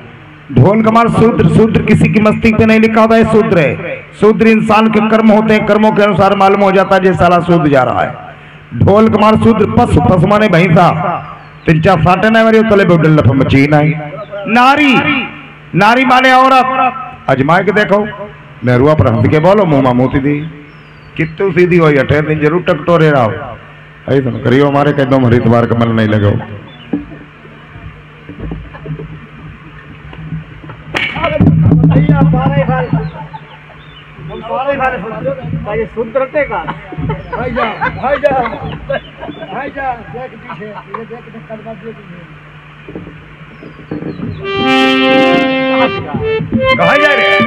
A: ढोल कमार शूद्र शूद्र किसी की मस्ती पे नहीं लिखा होता है शूद्र है शूद्र इंसान के कर्म होते हैं कर्मों के अनुसार मालूम हो जाता है जैसे साला शूद्र जा रहा है ढोल कमार शूद्र पशु पशु माने भैंसा तीन चार साटे नहीं मेरे तले डल्लफ मची नहीं नारी नारी माने औरत अजमाए के देखो नेरुआ पर हंस के बोलो मुंह मोती दी कितु सीधी हो अठे दिन जरूर टकटोरे रहो ऐसा करियो हमारे कह दो हरिद्वार का मन नहीं लगो
C: सुंदरते का
D: भाई जा भाई जा भाई जा देख पीछे ये देख कदमा दिए
A: कहाँ जा रहे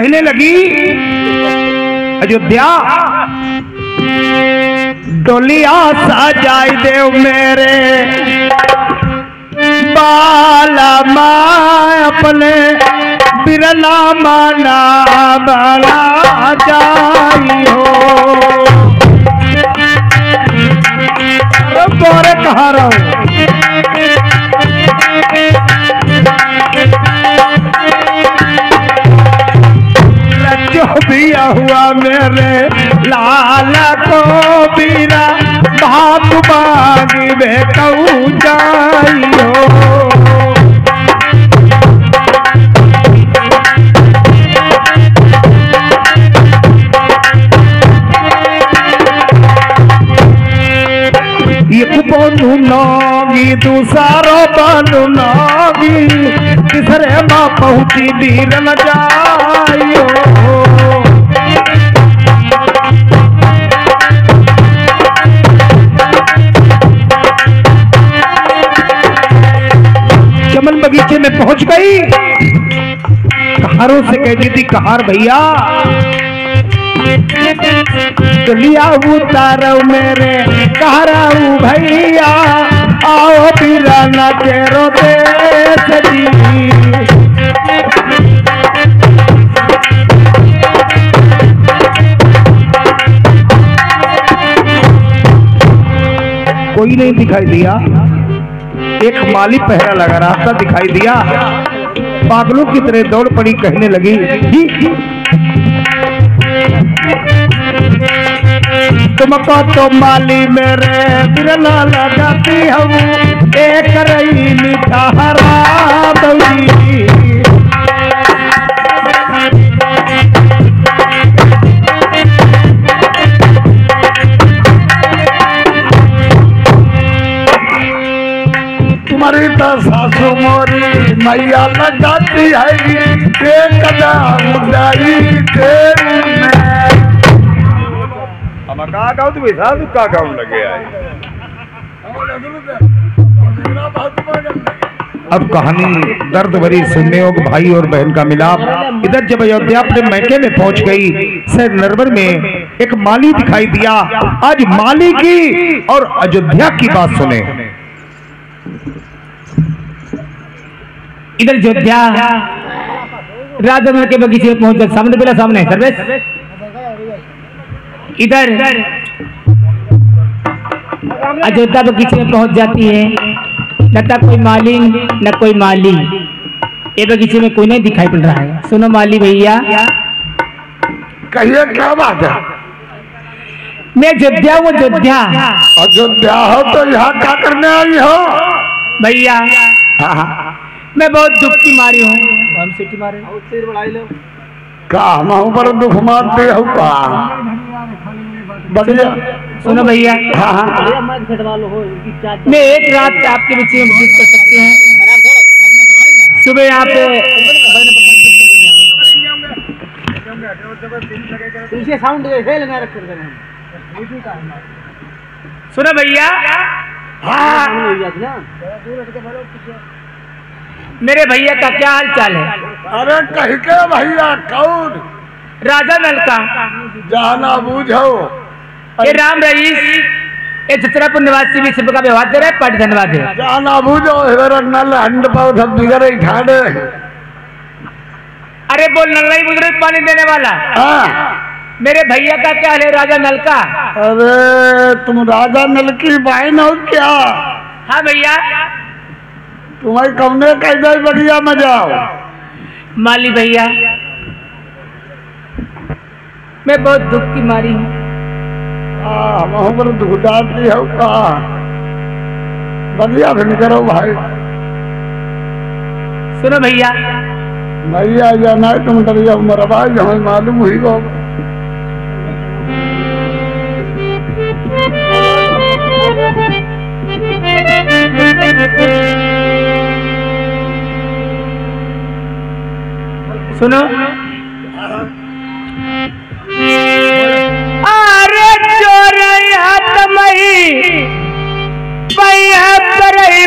A: कहने लगी अयोध्या डोलिया सजाई देव मेरे बाला माँ अपने बिरला माना बड़ा जाई हो। बोरे कहा रहो जो दिया हुआ मेरे लाला को बीरा बात मांगी में कहूँ जाई हो। एक बनू नागी दूसरा बनू नागी तीसरे माँ पहुँची वीर न जाइयो। चमन बगीचे में पहुंच गई, कहारों से कहती थी कहार भैया लिया उतारो मेरे कहराऊ भैया आओ पीराना तेरो देश जी। कोई नहीं दिखाई दिया, एक माली पहरा लगा रास्ता दिखाई दिया, पागलों की तरह दौड़ पड़ी, कहने लगी तुमको तो माली मेरे बिरला लगाती हूँ एक रही मीठा हरा दौड़ी।
D: तुम्हारी तो सासू मोरी मैया लगाती है एक उदाई तेरी में।
E: हम का गाँव तो वैसा का गाँव लगे आए।
A: अब कहानी दर्द भरी सुनने हो भाई और बहन का मिलाप। इधर जब अयोध्या अपने मैके में पहुंच गई, शहर नरवर में एक माली दिखाई दिया। आज माली की और अयोध्या की बात सुने।
B: इधर अयोध्या राजा महल के बगीचे में पहुंच गए, सामने पहला सामने सर्वेश। इधर अयोध्या बगीचे में पहुंच जाती है, न तो कोई माली न कोई माली, ये बगीचे में कोई नहीं दिखाई पड़ रहा है। सुनो माली भैया,
D: कहिए क्या बात है?
B: मैं अयोध्या हूँ। अयोध्या
D: अयोध्या हो तो यहाँ क्या करने आई हो
B: भैया? मैं बहुत दुख की मारी हूँ। हम सिटी मारे
D: का हम पर दुख मारते हो का? बढ़िया
B: सुनो भैया, मैं एक रात आपके बीच में बतीत कर सकती हूँ। सुबह यहाँ पे सुनो भैया, मेरे भैया का क्या हाल चाल है?
D: अरे कह के भैया कौन?
B: राजा नल का
D: जाना बूझो।
B: ये राम रईस ये छतरापुर निवासी भी सबका व्यवहार दे रहा है। पार्ट धन्यवाद है।
D: जाना बूझो नल हंड पाव सब बिगड़े ठाड़े।
B: अरे बोल नल नहीं बुजुर्ग पानी देने वाला।
D: हाँ।
B: मेरे भैया का क्या है राजा नल का?
D: अरे तुम राजा नल की बहन हो क्या?
B: हाँ भैया।
D: तुम्हारी कमरे कैसे बढ़िया मजा आओ।
B: माली भैया, मैं बहुत दुख की मारी हूँ।
D: पर दुखदाती हो का? बढ़िया भी करो भाई।
B: सुनो भैया,
D: भैया जाना है तुम डरिया उम्र भाई हमें मालूम हुई हो।
B: सुनो, अरे चोर भैया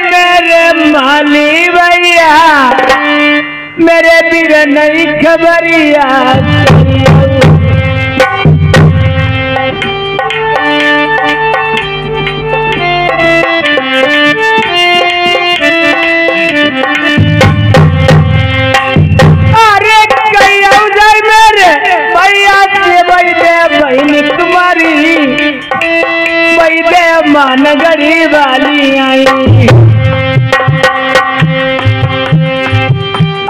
B: मेरे माली भैया,
C: मेरे बीर नहीं खबरिया मान गड़ी वाली आई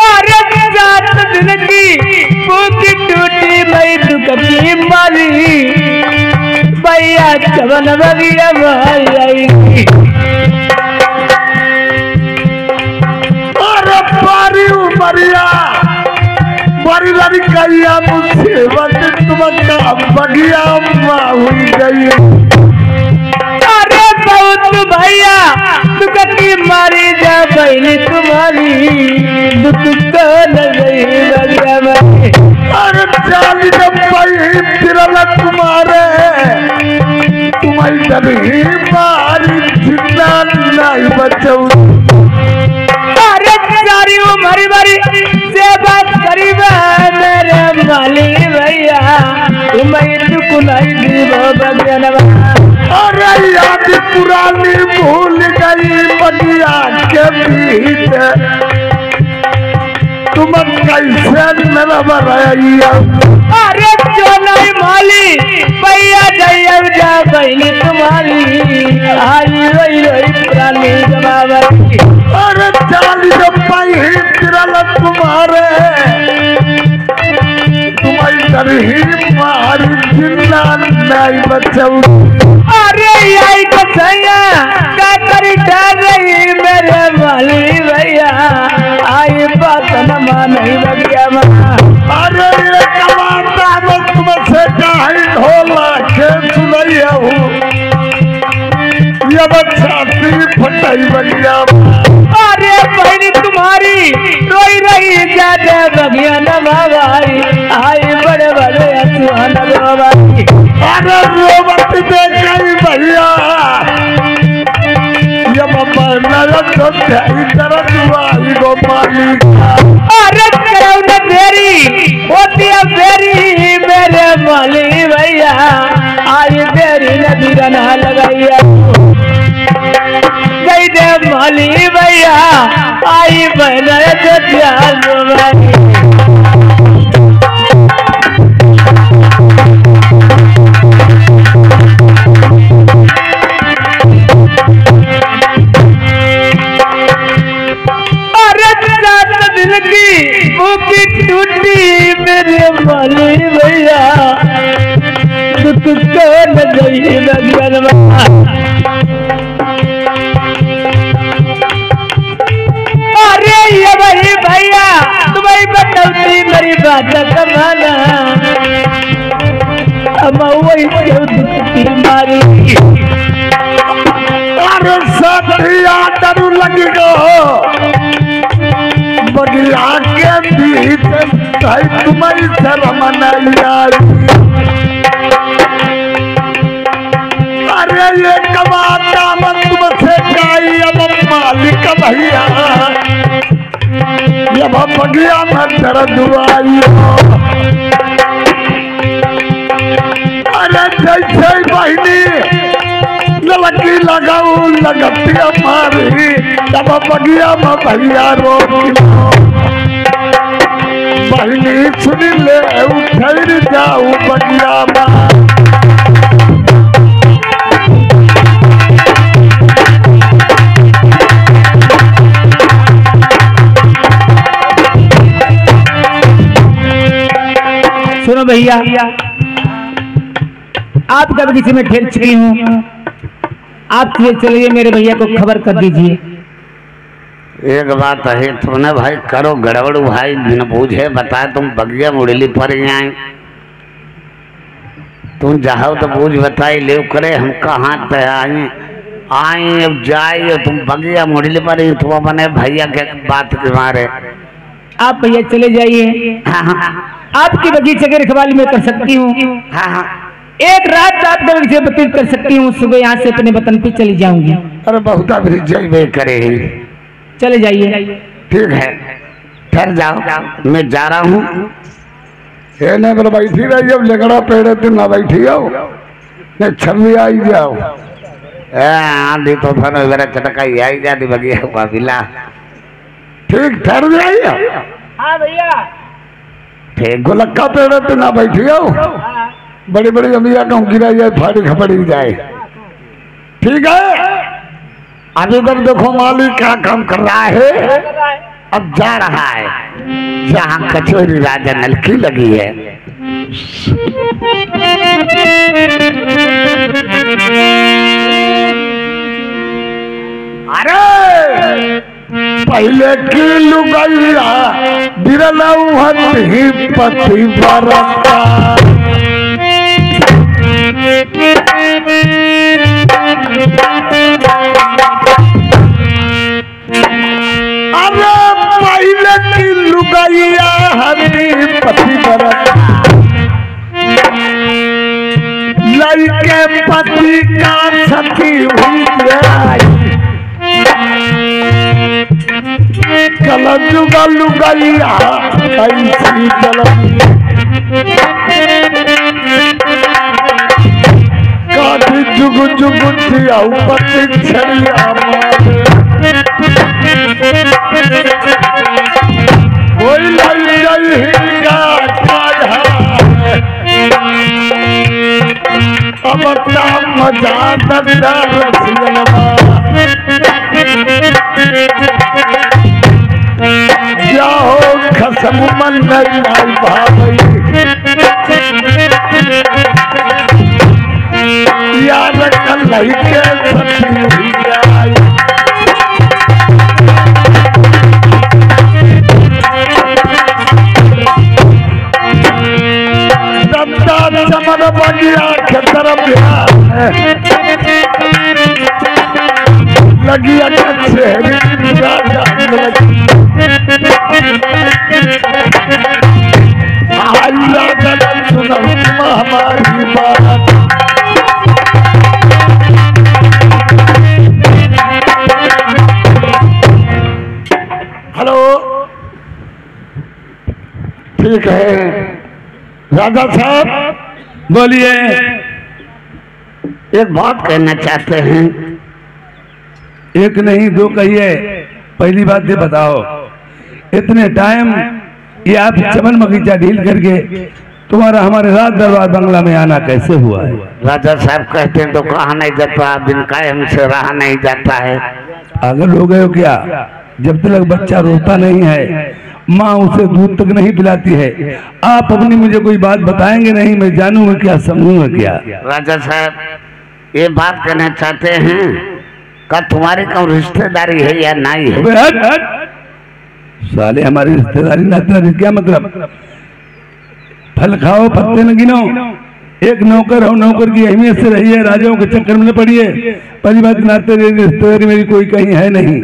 C: अरे रात दिन की भूख टूटी मई दुख की माली भैया चवन बगिया भाई आई
D: अरे पारी उमरिया बड़ी लड़किया मुझसे तुम्हारा बगिया माँ हुई गई
C: भैया दुख की मारी जा बहनी तुम्हारी दुख को नहीं बगिया में
D: अरे चाली भाई फिरल तुम्हारे तुम्हारी डरी मारी जिंदा नहीं बचाऊ
C: अरे सारी उमर भरी से बात करी मेरे माली भैया तुम्हें दुख नहीं दी बगिया न
D: अरे याद पुरानी भूल गई बगिया के बीच तुम कैसे मेरा बरैया
C: अरे जो नहीं माली भैया जय जा बहनी तुम्हारी आई रोई रोई पुरानी जमावती
D: अरे चाली भाई फिरल तुम्हारे तुम्हारी डरी मारी जिंदा नहीं बचाऊ
C: अरे आई कसैया का करी डर रही मेरे माली भैया आई बात न मानी बगिया माँ
D: अरे ये कमाता मैं तुमसे कहीं ढोला के सुनैया हूँ ये छाती फटाई बगिया
C: अरे बहनी तुम्हारी रोई रही ज्यादा बगिया न भाई आई बड़े बड़े सुहान भाई
D: अरे रोबत देखई भैया ये गो मालिक
C: अरे करो न देरी होती है बेरी मेरे माली भैया आई देरी नदी ना लगाइया गई दे माली भैया आई बहना तो प्यार टूटी मेरे माली भैया दुख को न गई लगन अरे ये वही भैया तुम्हारी बटौती मेरी बात कमाना हम वही क्यों दुख की मारी
D: अरे साथिया डरू लगी गो बगिया के बीच तुम्हारी शर्म नहीं आई अरे ये कमाता मैं तुमसे गाई अब मालिक भैया ये बगिया में दर्द आई अरे जैसे बहनी लड़की लगाऊ लगती मारी जब बगिया में भैया रोक बहनी सुन ले उठर जाऊ बगिया में
B: सुनो भैया, आपका बगीचे में ठहर चुकी हूँ, आप चलिए मेरे भैया को खबर कर दीजिए।
D: एक बात है तुमने भाई करो गड़बड़ भाई बिन पूछे बताए तुम बगिया मुड़ली पर आए तुम जाओ तो पूछ बताई ले करे हम कहाँ पे आए अब जाए तुम बगिया मुड़ली पर तुम अपने भैया के बात के मारे
B: आप भैया चले जाइए। आपकी बगीचे की रखवाली में कर सकती हूँ। एक रात आपके बगीचे व्यतीत कर सकती हूँ, सुबह यहाँ से अपने वतन पे चली जाऊंगी।
D: अरे बहुत जय करे
B: चले जाइए।
D: ठीक है ठहर जाओ, मैं जा रहा हूँ। ये नहीं बोले बैठी रही, अब लेकड़ा पेड़े तो ना बैठी आओ, नहीं छवि आई जाओ। आंधी तो फन वगैरह चटकाई आई जाती बगिया बाबिला। ठीक ठहर जाइए।
C: हाँ भैया।
D: ठीक गोलक्का पेड़े तो ना बैठी आओ, बड़ी बड़ी अमिया कहूँ गिरा जाए, फाड़ी खपड़ी जाए। ठीक है, अब इधर देखो मालिक क्या काम कर रहा है। अब जा रहा है जहाँ कचोरी राजा नलकी लगी है। अरे पहले की लुगैया बिरलौहत ही पति बरता। अरे पहले की लुगैया हरी पति बरता, लड़के पति का सती हुई कलजुगा लुगैया ऐसी काटी जुग जुग थिया पति छड़िया कोई लई जाई अब मजा जाओ खसम मन नहीं भाई यार कल के सती जाए। चमन बगिया के तरफ लगी हमारी बात। हेलो ठीक है राजा साहब
A: बोलिए।
D: एक बात कहना चाहते हैं।
A: एक नहीं दो कहिए। पहली बात ये बताओ, इतने टाइम ये आप चमन बगीचा डील करके तुम्हारा हमारे राज दरबार बंगला में आना कैसे हुआ है?
D: राजा साहब कहते हैं तो कहा नहीं जाता, बिन कायम से रहा नहीं जाता है।
A: पागल हो गए हो क्या? जब तक बच्चा रोता नहीं है, माँ उसे दूध तक नहीं पिलाती है, आप अपनी मुझे कोई बात बताएंगे नहीं, मैं जानूंगा क्या, समझूंगा क्या?
D: राजा साहब ये बात कहना चाहते हैं का तुम्हारी कौन रिश्तेदारी है या नहीं है?
A: हट हट साले, हमारी रिश्तेदारी नातेदारी क्या मतलब? फल खाओ पत्ते न गिनो, एक नौकर हो, नौकर की अहमियत से रही है, राजाओं के चक्कर में न पड़िए। पहली बात, नातेदारी रिश्तेदारी मेरी कोई कहीं है नहीं।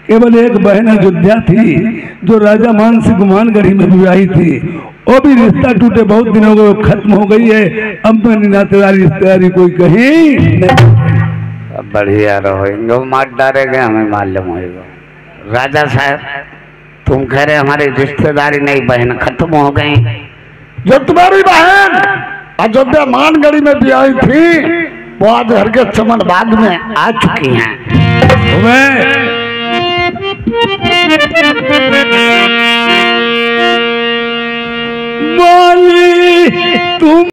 A: केवल एक बहन अयोध्या थी जो राजा मान से गुमानगढ़ी में विवाही थी, वो भी रिश्ता टूटे बहुत दिनों को खत्म हो गई है। अब तो नातेदारी रिश्तेदारी कोई कहीं नहीं।
D: बढ़िया रहो, मार डालेंगे हमें मालूम होगा। राजा साहब तुम कह रहे हमारी रिश्तेदारी नहीं, बहन खत्म हो गई। जो तुम्हारी बहन अयोध्या मानगढ़ी में ब्याही थी वो आज हर के चमन बाग में आ चुकी हैं।
A: बोली तुम